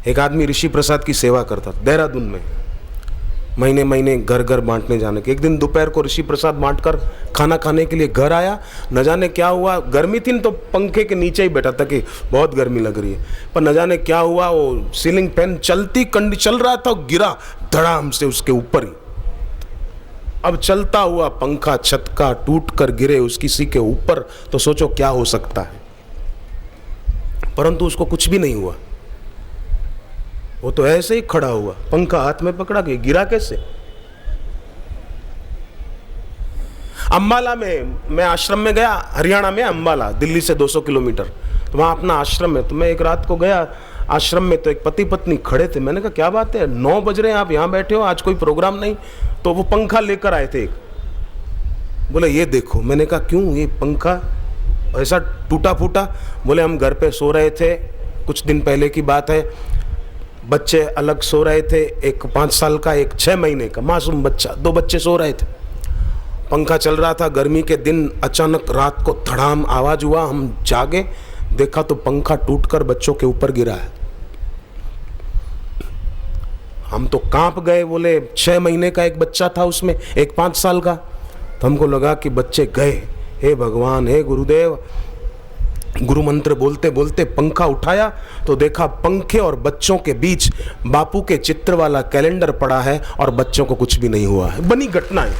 एक आदमी ऋषि प्रसाद की सेवा करता था देहरादून में, महीने महीने घर घर बांटने जाने के। एक दिन दोपहर को ऋषि प्रसाद बांटकर खाना खाने के लिए घर आया। न जाने क्या हुआ, गर्मी थी तो पंखे के नीचे ही बैठा था कि बहुत गर्मी लग रही है, पर न जाने क्या हुआ, वो सीलिंग फैन चल रहा था, गिरा धड़ाम से उसके ऊपर ही। अब चलता हुआ पंखा छत का टूट कर गिरे उस किसी के ऊपर, तो सोचो क्या हो सकता है। परंतु उसको कुछ भी नहीं हुआ, वो तो ऐसे ही खड़ा हुआ, पंखा हाथ में पकड़ा के गिरा कैसे। अंबाला में मैं आश्रम में गया, हरियाणा में अंबाला, दिल्ली से 200 किलोमीटर, तो वहाँ अपना आश्रम है। तो मैं एक रात को गया आश्रम में, तो एक पति पत्नी खड़े थे। मैंने कहा क्या बात है, 9 बज रहे हैं, आप यहाँ बैठे हो, आज कोई प्रोग्राम नहीं? तो वो पंखा लेकर आए थे। बोले ये देखो। मैंने कहा क्यों, ये पंखा ऐसा टूटा फूटा? बोले हम घर पे सो रहे थे, कुछ दिन पहले की बात है, बच्चे अलग सो रहे थे, एक 5 साल का, एक 6 महीने का मासूम बच्चा, 2 बच्चे सो रहे थे। पंखा चल रहा था, गर्मी के दिन, अचानक रात को धड़ाम आवाज हुआ, हम जागे, देखा तो पंखा टूटकर बच्चों के ऊपर गिरा है। हम तो कांप गए। बोले 6 महीने का एक बच्चा था उसमें, एक 5 साल का। तो हमको लगा कि बच्चे गए। हे भगवान, हे गुरुदेव, गुरु मंत्र बोलते बोलते पंखा उठाया तो देखा पंखे और बच्चों के बीच बापू के चित्र वाला कैलेंडर पड़ा है और बच्चों को कुछ भी नहीं हुआ है। बनी घटना है।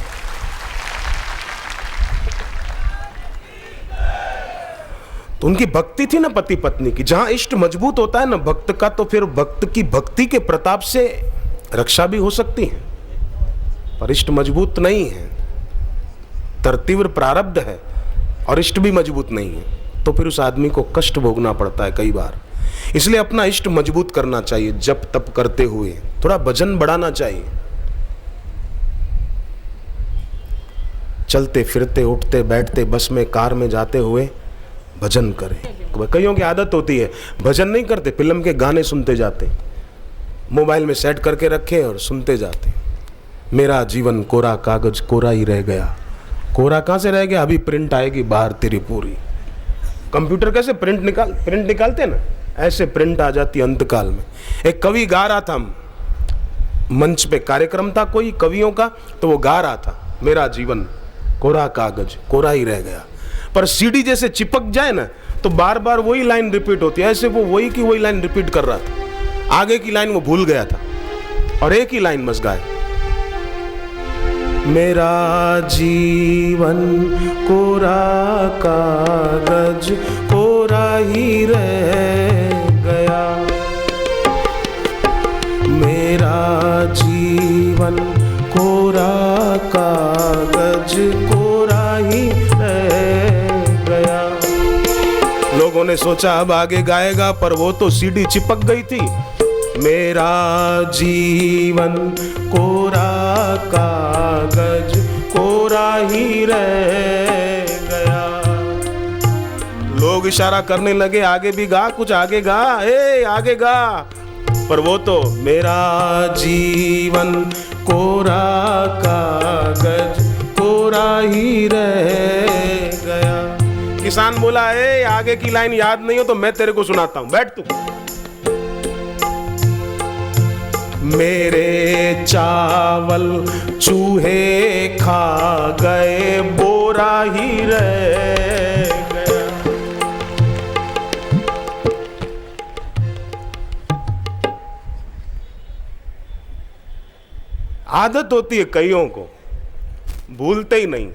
तो उनकी भक्ति थी ना पति पत्नी की। जहां इष्ट मजबूत होता है ना भक्त का, तो फिर भक्त की भक्ति के प्रताप से रक्षा भी हो सकती है। पर इष्ट मजबूत नहीं है, तरतीव्र प्रारब्ध है और इष्ट भी मजबूत नहीं है, तो फिर उस आदमी को कष्ट भोगना पड़ता है कई बार। इसलिए अपना इष्ट मजबूत करना चाहिए। जप तप करते हुए थोड़ा भजन बढ़ाना चाहिए। चलते फिरते उठते बैठते बस में कार में जाते हुए भजन करें। कईयों की आदत होती है भजन नहीं करते, फिल्म के गाने सुनते जाते, मोबाइल में सेट करके रखे और सुनते जाते। मेरा जीवन कोरा कागज कोरा ही रह गया। कोरा कहाँ से रह गया, अभी प्रिंट आएगी बाहर तेरी पूरी। कंप्यूटर कैसे प्रिंट निकालते ना, ऐसे प्रिंट आ जाती अंतकाल में। एक कवि गा रहा था, मंच पे कार्यक्रम था कोई कवियों का, तो वो गा रहा था मेरा जीवन कोरा कागज कोरा ही रह गया। पर सीडी जैसे चिपक जाए ना तो बार बार वही लाइन रिपीट होती है। ऐसे वो वही की वही लाइन रिपीट कर रहा था, आगे की लाइन वो भूल गया था और एक ही लाइन बस गाए, मेरा जीवन कोरा कागज कोरा ही रह गया। मेरा जीवन कोरा कागज कोरा ही रह गया। लोगों ने सोचा अब आगे गाएगा, पर वो तो सीडी चिपक गई थी। मेरा जीवन कोरा कागज कोरा ही रह गया। लोग इशारा करने लगे आगे भी गा, कुछ आगे गा, आगे गा, पर वो तो मेरा जीवन कोरा कागज कोरा ही रह गया। किसान बोला आगे की लाइन याद नहीं हो तो मैं तेरे को सुनाता हूं, बैठ तू। मेरे चावल चूहे खा गए बोरा ही रह गया। आदत होती है कईयों को, भूलते ही नहीं।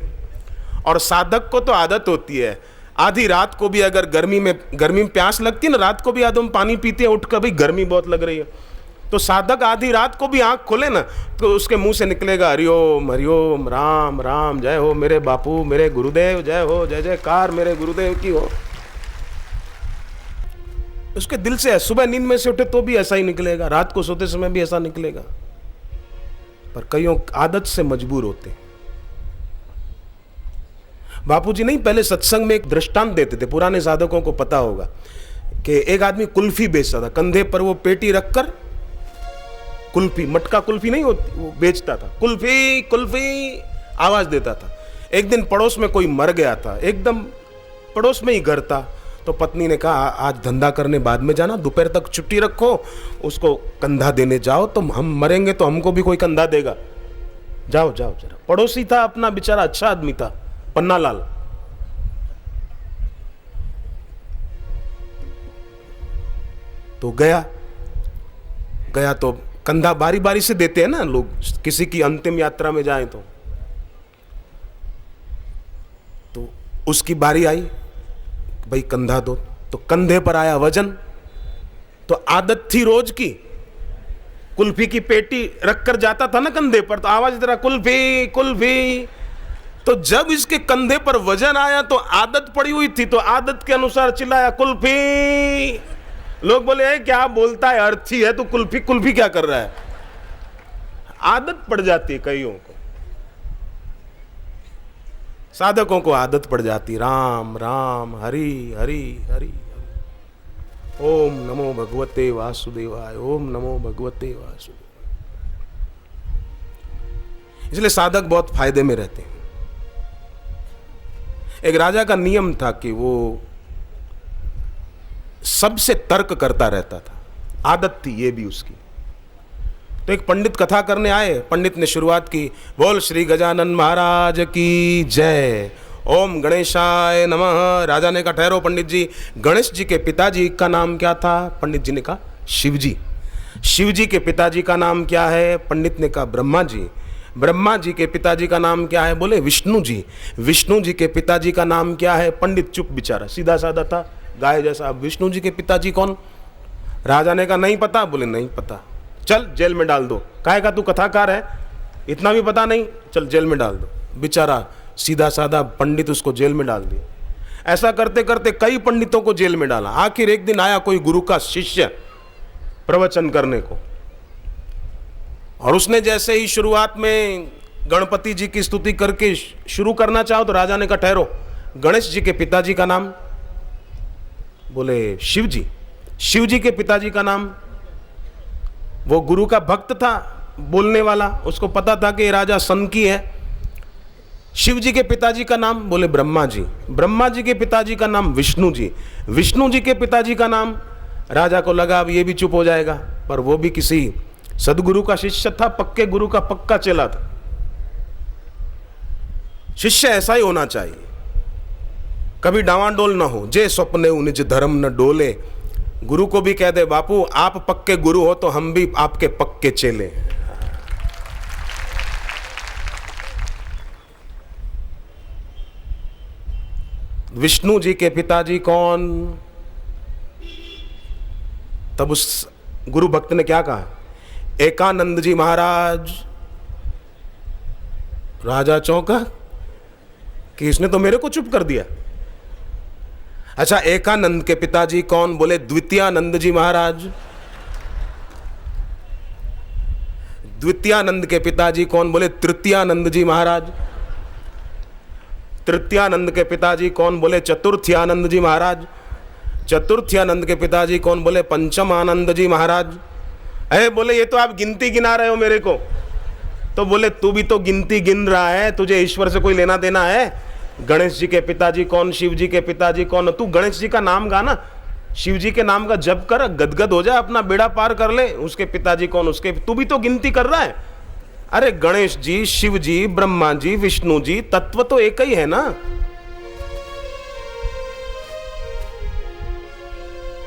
और साधक को तो आदत होती है, आधी रात को भी अगर गर्मी में प्यास लगती है ना, रात को भी आदम पानी पीते हैं उठकर, भाई गर्मी बहुत लग रही है, तो साधक आधी रात को भी आंख खोले ना तो उसके मुंह से निकलेगा हरिओम हरिओम, राम राम, जय हो मेरे बापू मेरे गुरुदेव, जय हो, जय जयकार मेरे गुरुदेव की हो। उसके दिल से है। सुबह नींद में से उठे तो भी ऐसा ही निकलेगा, रात को सोते समय भी ऐसा निकलेगा। पर कईयों आदत से मजबूर होते। बापूजी नहीं पहले सत्संग में एक दृष्टांत देते थे, पुराने साधकों को पता होगा कि एक आदमी कुल्फी बेचता था, कंधे पर वो पेटी रखकर कुल्फी, मटका कुल्फी नहीं होती, वो बेचता था, कुल्फी कुल्फी आवाज देता था। एक दिन पड़ोस में कोई मर गया था, एकदम पड़ोस में ही घर था, तो पत्नी ने कहा आज धंधा करने बाद में जाना, दोपहर तक छुट्टी रखो, उसको कंधा देने जाओ, तो हम मरेंगे तो हमको भी कोई कंधा देगा, जाओ जाओ जरा। पड़ोसी था अपना, बेचारा अच्छा आदमी था, पन्नालाल। तो गया तो कंधा बारी बारी से देते हैं ना लोग, किसी की अंतिम यात्रा में जाएं तो उसकी बारी आई, भाई कंधा दो, तो कंधे पर आया वजन। तो आदत थी रोज की, कुल्फी की पेटी रखकर जाता था ना कंधे पर, तो आवाज इतना कुल्फी कुल्फी। तो जब इसके कंधे पर वजन आया तो आदत पड़ी हुई थी, तो आदत के अनुसार चिल्लाया कुल्फी। लोग बोले क्या बोलता है, अर्थी है, तो कुल्फी कुल्फी क्या कर रहा है। आदत पड़ जाती है कईयों को, साधकों को आदत पड़ जाती, राम राम हरि हरि हरि। ओम नमो भगवते वासुदेवाय, ओम नमो भगवते वासुदेवाय। इसलिए साधक बहुत फायदे में रहते हैं। एक राजा का नियम था कि वो सबसे तर्क करता रहता था, आदत थी ये भी उसकी। तो एक पंडित कथा करने आए, पंडित ने शुरुआत की, बोल श्री गजानन महाराज की जय, ओम गणेशाय नमः। राजा ने कहा ठहरो पंडित जी, गणेश जी के पिताजी का नाम क्या था? पंडित जी ने कहा शिवजी। शिवजी के पिताजी का नाम क्या है? पंडित ने कहा ब्रह्मा जी। ब्रह्मा जी के पिताजी का नाम क्या है? बोले विष्णु जी। विष्णु जी के पिताजी का नाम क्या है? पंडित चुप बेचारा, सीधा साधा था, गाय जैसा। विष्णु जी के पिताजी कौन? राजा ने कहा नहीं पता। बोले नहीं पता, चल जेल में डाल दो। काहे का तू कथाकार है, इतना भी पता नहीं, चल जेल में डाल दो। बेचारा सीधा साधा पंडित, उसको जेल में डाल दिया। ऐसा करते करते कई पंडितों को जेल में डाला। आखिर एक दिन आया कोई गुरु का शिष्य प्रवचन करने को, और उसने जैसे ही शुरुआत में गणपति जी की स्तुति करके शुरू करना चाहो तो राजा ने कहा ठहरो, गणेश जी के पिताजी का नाम? बोले शिव जी। शिव जी के पिताजी का नाम? वो गुरु का भक्त था बोलने वाला, उसको पता था कि राजा सनकी है। शिव जी के पिताजी का नाम? बोले ब्रह्मा जी। ब्रह्मा जी के पिताजी का नाम? विष्णु जी। विष्णु जी के पिताजी का नाम? राजा को लगा अब ये भी चुप हो जाएगा, पर वो भी किसी सदगुरु का शिष्य था, पक्के गुरु का पक्का चेला था। शिष्य ऐसा ही होना चाहिए, कभी डावाडोल ना हो। जे स्वप्ने निज धर्म न डोले। गुरु को भी कह दे बापू आप पक्के गुरु हो तो हम भी आपके पक्के चेले। विष्णु जी के पिताजी कौन? तब उस गुरु भक्त ने क्या कहा? एकानंद जी महाराज। राजा चौंका कि इसने तो मेरे को चुप कर दिया। अच्छा एकानंद के पिताजी कौन? बोले द्वितीयानंद जी महाराज। द्वितीयानंद के पिताजी कौन? बोले तृतीयानंद जी महाराज। तृतीयानंद के पिताजी कौन? बोले चतुर्थ्यानंद जी महाराज। चतुर्थ्यानंद के पिताजी कौन? बोले पंचम आनंद जी महाराज। अरे बोले ये तो आप गिनती गिना रहे हो मेरे को। तो बोले तू भी तो गिनती गिन रहा है, तुझे ईश्वर से कोई लेना देना है? गणेश जी के पिताजी कौन? शिव जी के पिताजी कौन? तू गणेश जी का नाम गा ना, शिव जी के नाम का जप कर, गदगद हो जाए, अपना बेड़ा पार कर ले। उसके पिताजी कौन? उसके, तू भी तो गिनती कर रहा है। अरे गणेश जी, शिव जी, ब्रह्मा जी, विष्णु जी, तत्व तो एक ही है ना,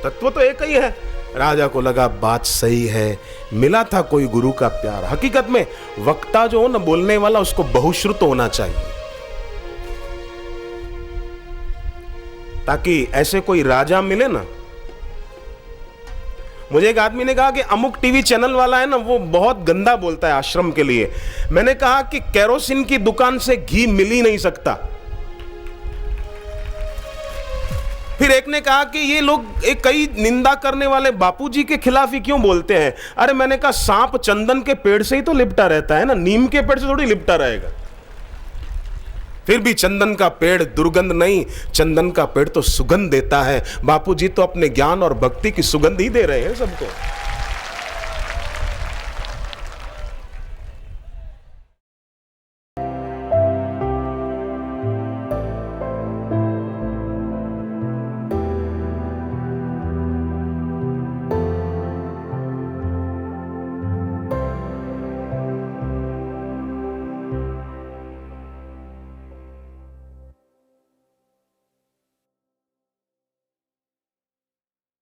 तत्व तो एक ही है। राजा को लगा बात सही है, मिला था कोई गुरु का प्यार। हकीकत में वक्ता जो हो ना, बोलने वाला, उसको बहुश्रुत होना चाहिए, ताकि ऐसे कोई राजा मिले ना। मुझे एक आदमी ने कहा कि अमुक टीवी चैनल वाला है ना, वो बहुत गंदा बोलता है आश्रम के लिए। मैंने कहा कि केरोसिन की दुकान से घी मिल ही नहीं सकता। फिर एक ने कहा कि ये लोग एक कई निंदा करने वाले बापूजी के खिलाफ ही क्यों बोलते हैं? अरे मैंने कहा सांप चंदन के पेड़ से ही तो लिपटा रहता है ना, नीम के पेड़ से थोड़ी लिपटा रहेगा। फिर भी चंदन का पेड़ दुर्गंध नहीं, चंदन का पेड़ तो सुगंध देता है। बापूजी तो अपने ज्ञान और भक्ति की सुगंध ही दे रहे हैं सबको।